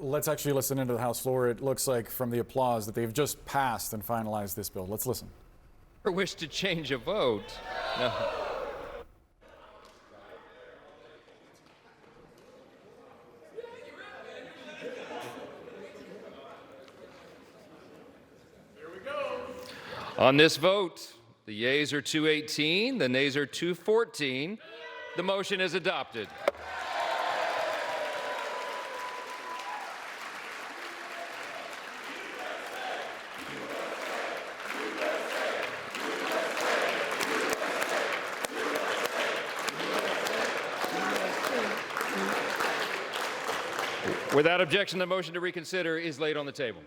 let's actually listen into the House floor. It looks like from the applause that they've just passed and finalized this bill. Let's listen. Or wish to change a vote? No. On this vote, the yeas are 218, the nays are 214. The motion is adopted. Without objection, the motion to reconsider is laid on the table.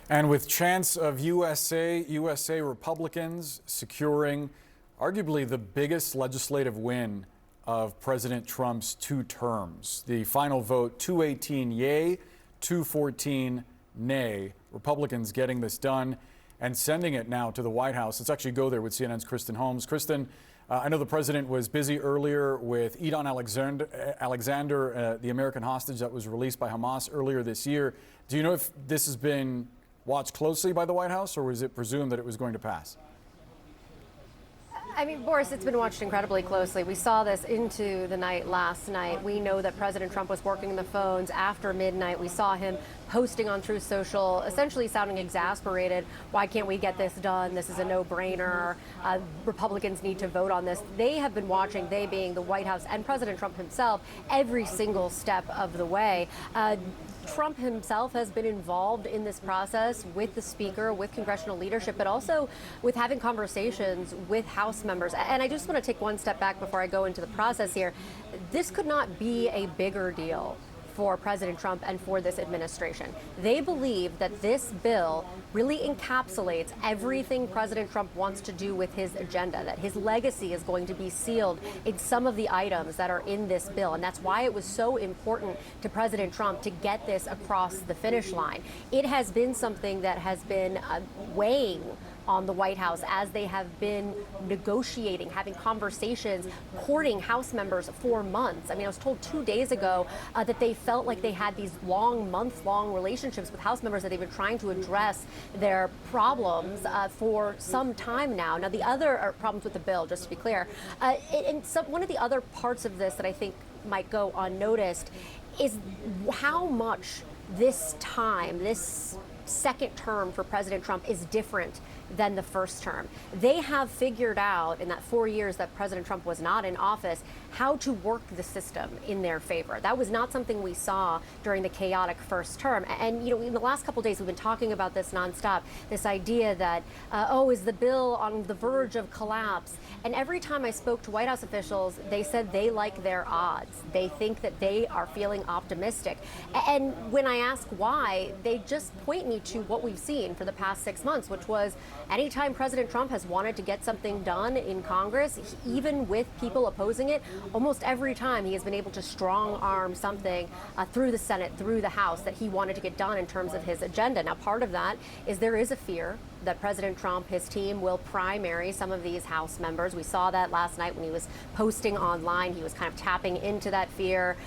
And with chance of USA Republicans securing arguably the biggest legislative win of President Trump's 2 terms. The final vote, 218 yay, 214 nay. Republicans getting this done and sending it now to the White House. Let's actually go there with CNN's Kristen Holmes. Kristen, I know the president was busy earlier with Idon Alexander, the American hostage that was released by Hamas earlier this year. Do you know if this has been watched closely by the White House, or was it presumed that it was going to pass? I mean, Boris, it's been watched incredibly closely. We saw this into the night last night. We know that President Trump was working the phones after midnight. We saw him posting on Truth Social, essentially sounding exasperated. Why can't we get this done? This is a no-brainer. Republicans need to vote on this. They have been watching, they being the White House and President Trump himself, every single step of the way. Trump himself has been involved in this process with the Speaker, with congressional leadership, but also with having conversations with House members. And I just want to take one step back before I go into the process here. This could not be a bigger deal for President Trump and for this administration. They believe that this bill really encapsulates everything President Trump wants to do with his agenda, that his legacy is going to be sealed in some of the items that are in this bill. And that's why it was so important to President Trump to get this across the finish line. It has been something that has been weighing on the White House as they have been negotiating, having conversations, courting House members for months. I mean, I was told 2 days ago that they felt like they had these month-long relationships with House members, that they've been trying to address their problems for some time now. Now, the other problems with the bill, just to be clear, one of the other parts of this that I think might go unnoticed is how much this second term for President Trump is different than the first term. They have figured out in that 4 years that President Trump was not in office how to work the system in their favor. That was not something we saw during the chaotic first term. And, in the last couple of days, we've been talking about this nonstop, this idea that, is the bill on the verge of collapse? And every time I spoke to White House officials, they said they like their odds. They think that they are feeling optimistic. And when I ask why, they just point me to what we've seen for the past 6 months, which was anytime President Trump has wanted to get something done in Congress, even with people opposing it, almost every time he has been able to strong arm something through the Senate, through the House, that he wanted to get done in terms of his agenda. Now, part of that is there is a fear that President Trump, his team, will primary some of these House members. We saw that last night when he was posting online. He was kind of tapping into that fear.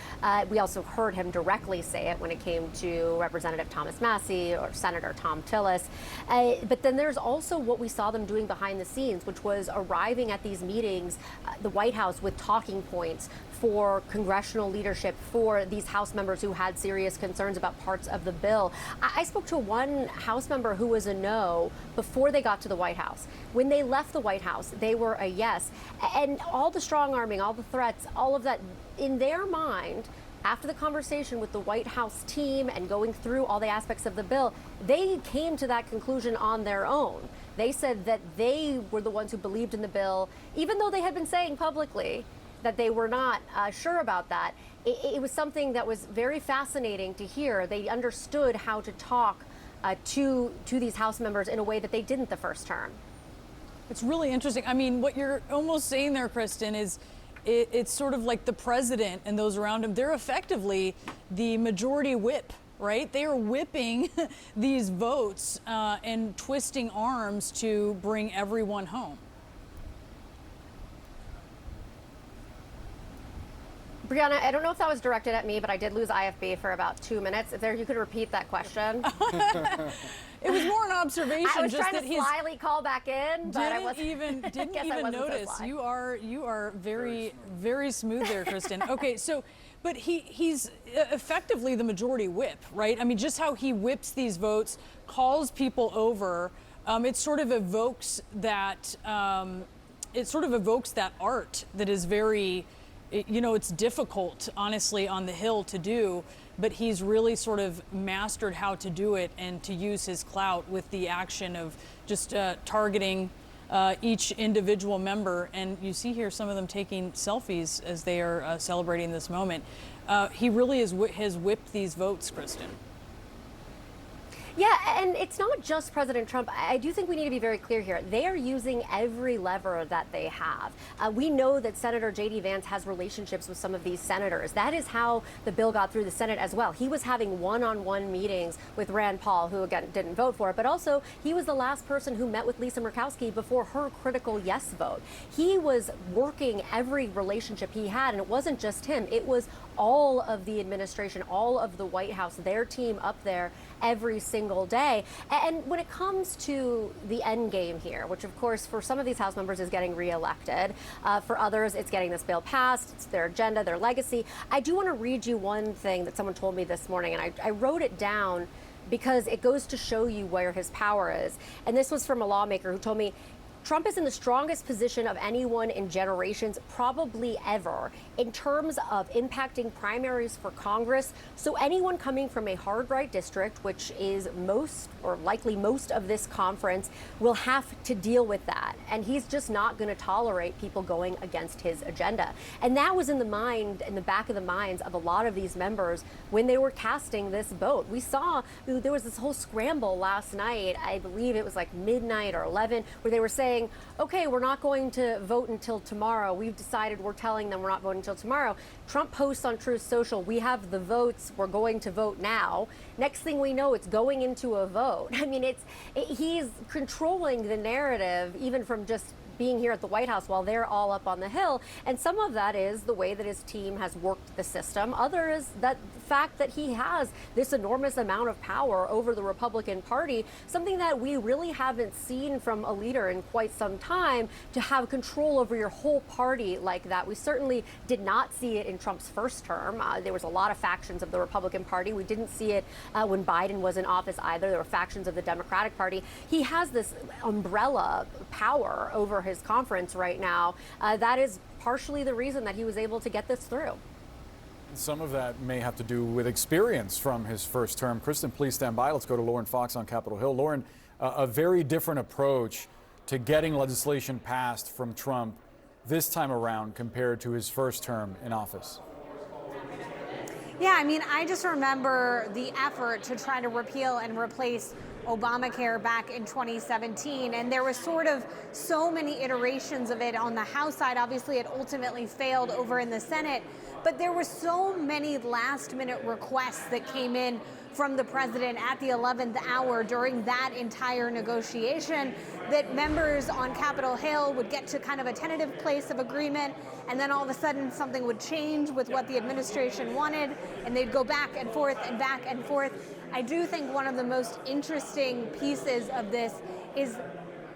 We also heard him directly say it when it came to Representative Thomas Massie or Senator Thom Tillis. But then there's also what we saw them doing behind the scenes, which was arriving at these meetings, the White House, with talking points for congressional leadership, for these House members who had serious concerns about parts of the bill. I spoke to one House member who was a no before they got to the White House. When they left the White House, they were a yes. And all the strong arming, all the threats, all of that, in their mind, after the conversation with the White House team and going through all the aspects of the bill, they came to that conclusion on their own. They said that they were the ones who believed in the bill, even though they had been saying publicly that they were not sure about that. It was something that was very fascinating to hear. They understood how to talk to these House members in a way that they didn't the first term. It's really interesting. I mean, what you're almost saying there, Kristen, is it's sort of like the president and those around him. They're effectively the majority whip, right? They are whipping these votes and twisting arms to bring everyone home. Brianna, I don't know if that was directed at me, but I did lose IFB for about 2 minutes. If there, you could repeat that question. It was more an observation. I was just trying that to he's sly call back in, but I wasn't. didn't guess I even wasn't so notice. sly. You are very smooth there, Kristen. Okay, so. But he's effectively the majority whip, right? I mean, just how he whips these votes, calls people over. It sort of evokes that. It sort of evokes that art that is very, it's difficult, honestly, on the Hill to do. But he's really sort of mastered how to do it and to use his clout with the action of just targeting each individual member. And you see here some of them taking selfies as they are celebrating this moment. He really has whipped these votes, Kristen. Yeah, and it's not just President Trump. I do think we need to be very clear here. They are using every lever that they have. We know that Senator J.D. Vance has relationships with some of these senators. That is how the bill got through the Senate as well. He was having one-on-one meetings with Rand Paul, who again didn't vote for it, but also he was the last person who met with Lisa Murkowski before her critical yes vote. He was working every relationship he had, and it wasn't just him. It was all of the administration, all of the White House, their team up there every single day. And when it comes to the end game here, which of course for some of these House members is getting reelected, for others it's getting this bill passed, it's their agenda, their legacy. I do want to read you one thing that someone told me this morning, and I wrote it down because it goes to show you where his power is. And this was from a lawmaker who told me, Trump is in the strongest position of anyone in generations, probably ever, in terms of impacting primaries for Congress. So anyone coming from a hard right district, which is most or likely most of this conference, will have to deal with that. And he's just not going to tolerate people going against his agenda. And that was in the back of the minds of a lot of these members when they were casting this vote. We saw there was this whole scramble last night. I believe it was like midnight or 11, where they were saying, okay, we're not going to vote until tomorrow. We've decided, we're telling them we're not voting until tomorrow. Trump posts on Truth Social, we have the votes, we're going to vote now. Next thing we know, it's going into a vote. I mean, he's controlling the narrative, even from just being here at the White House while they're all up on the Hill. And some of that is the way that his team has worked the system. Other is that fact that he has this enormous amount of power over the Republican Party, something that we really haven't seen from a leader in quite some time, to have control over your whole party like that. We certainly did not see it in Trump's first term. There was a lot of factions of the Republican Party. We didn't see it when Biden was in office either. There were factions of the Democratic Party. He has this umbrella power over his conference right now. That is partially the reason that he was able to get this through. Some of that may have to do with experience from his first term. Kristen, please stand by. Let's go to Lauren Fox on Capitol Hill. Lauren, a very different approach to getting legislation passed from Trump this time around compared to his first term in office. Yeah, I mean, I just remember the effort to try to repeal and replace Obamacare back in 2017, and there was sort of so many iterations of it on the House side. Obviously, it ultimately failed over in the Senate, but there were so many last-minute requests that came in from the president at the 11th hour during that entire negotiation that members on Capitol Hill would get to kind of a tentative place of agreement, and then all of a sudden something would change with what the administration wanted, and they'd go back and forth and back and forth. I do think one of the most interesting pieces of this is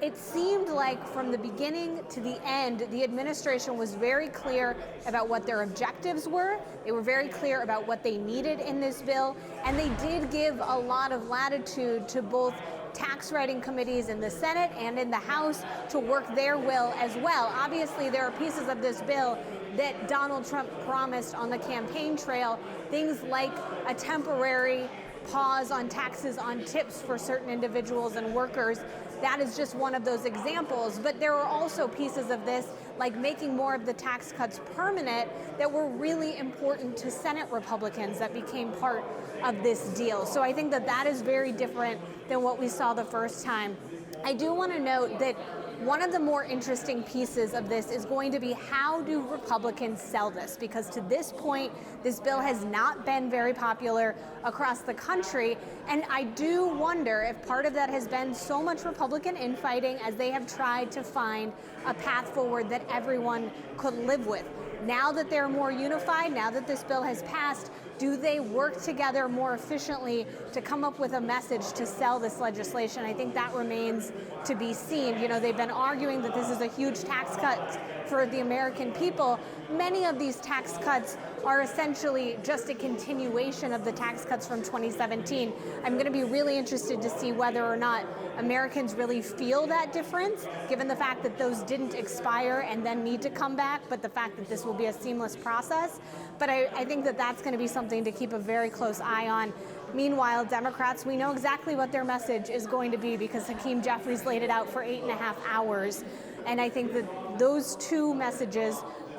it seemed like from the beginning to the end, the administration was very clear about what their objectives were. They were very clear about what they needed in this bill, and they did give a lot of latitude to both tax writing committees in the Senate and in the House to work their will as well. Obviously, there are pieces of this bill that Donald Trump promised on the campaign trail, things like a temporary pause on taxes on tips for certain individuals and workers. That is just one of those examples. But there are also pieces of this, like making more of the tax cuts permanent, that were really important to Senate Republicans that became part of this deal. So I think that that is very different than what we saw the first time. I do want to note that one of the more interesting pieces of this is going to be how do Republicans sell this? Because to this point, this bill has not been very popular across the country. And I do wonder if part of that has been so much Republican infighting as they have tried to find a path forward that everyone could live with. Now that they're more unified, now that this bill has passed, do they work together more efficiently to come up with a message to sell this legislation? I think that remains to be seen. You know, they've been arguing that this is a huge tax cut for the American people. Many of these tax cuts are essentially just a continuation of the tax cuts from 2017. I'm going to be really interested to see whether or not Americans really feel that difference, given the fact that those didn't expire and then need to come back, but the fact that this will be a seamless process. But I think that that's going to be something to keep a very close eye on. Meanwhile, Democrats, we know exactly what their message is going to be because Hakeem Jeffries laid it out for 8.5 hours. And I think that those two messages,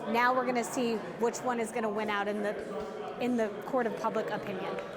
now we're going to see which one is going to win out in the court of public opinion.